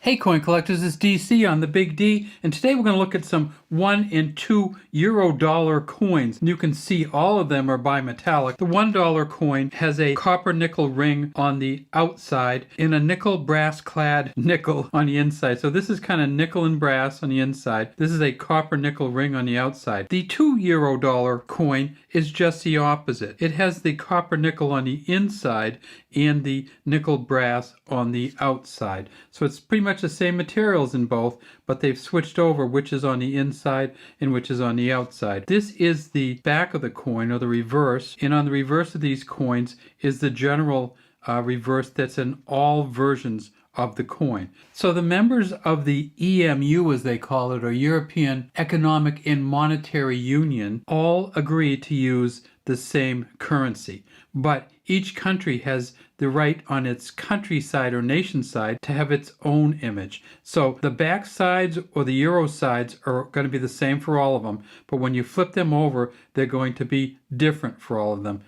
Hey coin collectors, it's DC on the Big D, and today we're going to look at some 1 and 2 euro dollar coins. You can see all of them are bimetallic. The $1 coin has a copper nickel ring on the outside and a nickel brass clad nickel on the inside. So this is kind of nickel and brass on the inside. This is a copper nickel ring on the outside. The 2 euro dollar coin is just the opposite. It has the copper nickel on the inside and the nickel brass on the outside. So it's pretty much the same materials in both, but they've switched over which is on the inside and which is on the outside. This is the back of the coin, or the reverse, and on the reverse of these coins is the general reverse that's in all versions of the coin. So the members of the EMU, as they call it, or European Economic and Monetary Union, all agree to use the same currency. But each country has the right on its country side or nation side to have its own image. So the back sides or the euro sides are going to be the same for all of them, but when you flip them over, they're going to be different for all of them.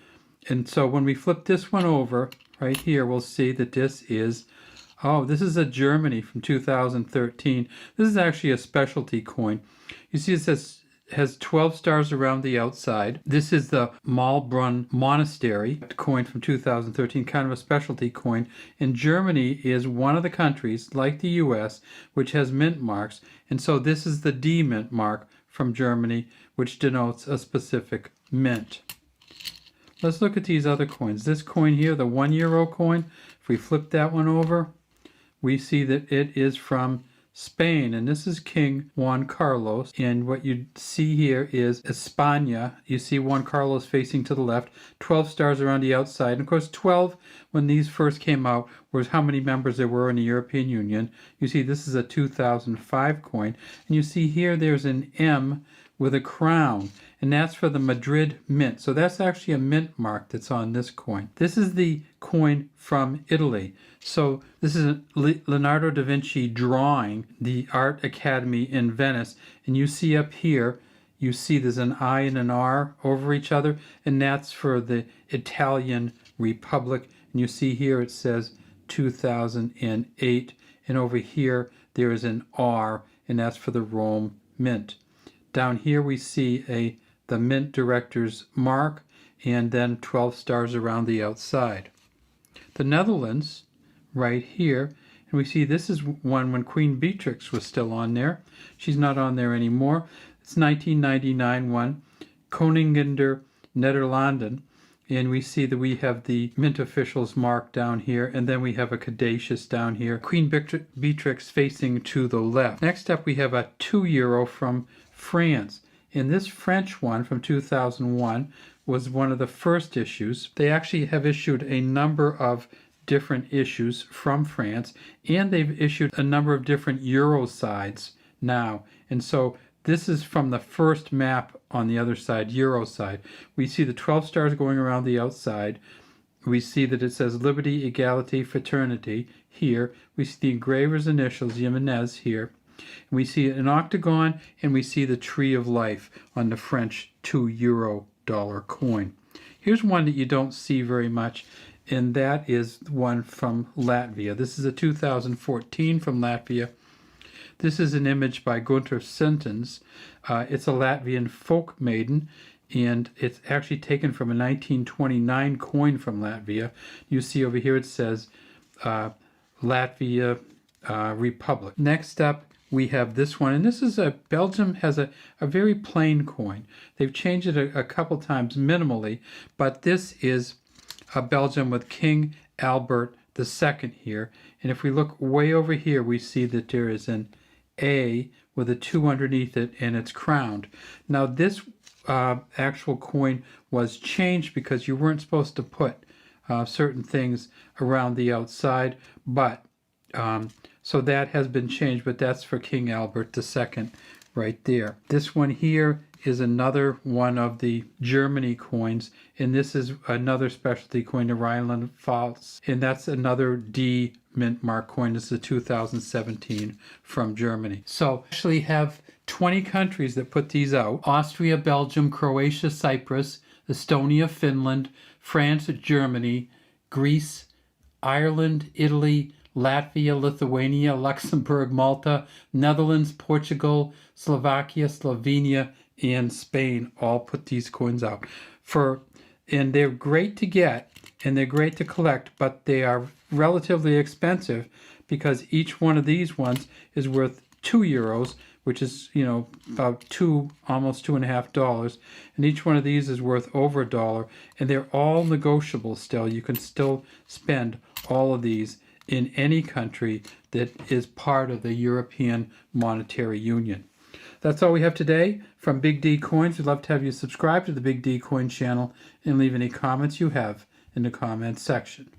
And so when we flip this one over, right here, we'll see that this is a Germany from 2013. This is actually a specialty coin. You see it has 12 stars around the outside. This is the Malbrunn Monastery coin from 2013, kind of a specialty coin. And Germany is one of the countries, like the US, which has mint marks. And so this is the D mint mark from Germany, which denotes a specific mint. Let's look at these other coins. This coin here, the 1 euro coin, if we flip that one over, we see that it is from Spain, and this is King Juan Carlos. And what you see here is España. You see Juan Carlos facing to the left, 12 stars around the outside. And of course, 12, when these first came out, was how many members there were in the European Union. You see this is a 2005 coin. And you see here there's an M with a crown, and that's for the Madrid Mint. So that's actually a mint mark that's on this coin. This is the coin from Italy. So this is a Leonardo da Vinci drawing, the Art Academy in Venice. And you see up here, you see there's an I and an R over each other, and that's for the Italian Republic. And you see here it says 2008, and over here there is an R, and that's for the Rome Mint. Down here we see the mint director's mark, and then 12 stars around the outside. The Netherlands, right here, and we see this is one when Queen Beatrix was still on there. She's not on there anymore. It's 1999 one, Koningen der Nederlanden, and we see that we have the mint officials mark down here, and then we have a caduceus down here. Queen Beatrix facing to the left. Next up we have a 2 euro from France. And this French one from 2001 was one of the first issues. They actually have issued a number of different issues from France, and they've issued a number of different euro sides now. And so this is from the first map on the other side, euro side. We see the 12 stars going around the outside. We see that it says Liberty, Equality, Fraternity here. We see the engraver's initials, Jimenez, here. We see an octagon, and we see the Tree of Life on the French 2 euro dollar coin. Here's one that you don't see very much, and that is one from Latvia. This is a 2014 from Latvia. This is an image by Gunter Sentens. It's a Latvian folk maiden, and it's actually taken from a 1929 coin from Latvia. You see over here it says Latvia Republic. Next up, we have this one, and this is Belgium has a very plain coin. They've changed it a couple times minimally, but this is a Belgium with King Albert II here. And if we look way over here, we see that there is an A with a 2 underneath it, and it's crowned. Now this actual coin was changed because you weren't supposed to put certain things around the outside, but so that has been changed, but that's for King Albert II right there. This one here is another one of the Germany coins, and this is another specialty coin, the Rheinland-Pfalz, and that's another D mint mark coin. This is a 2017 from Germany. So actually have 20 countries that put these out: Austria, Belgium, Croatia, Cyprus, Estonia, Finland, France, Germany, Greece, Ireland, Italy, Latvia, Lithuania, Luxembourg, Malta, Netherlands, Portugal, Slovakia, Slovenia, and Spain all put these coins out. And they're great to get and they're great to collect, but they are relatively expensive because each one of these ones is worth €2, which is, about almost $2.50, and each one of these is worth over $1, and they're all negotiable still. You can still spend all of these in any country that is part of the European Monetary Union. That's all we have today from Big D Coins. We'd love to have you subscribe to the Big D Coin channel and leave any comments you have in the comments section.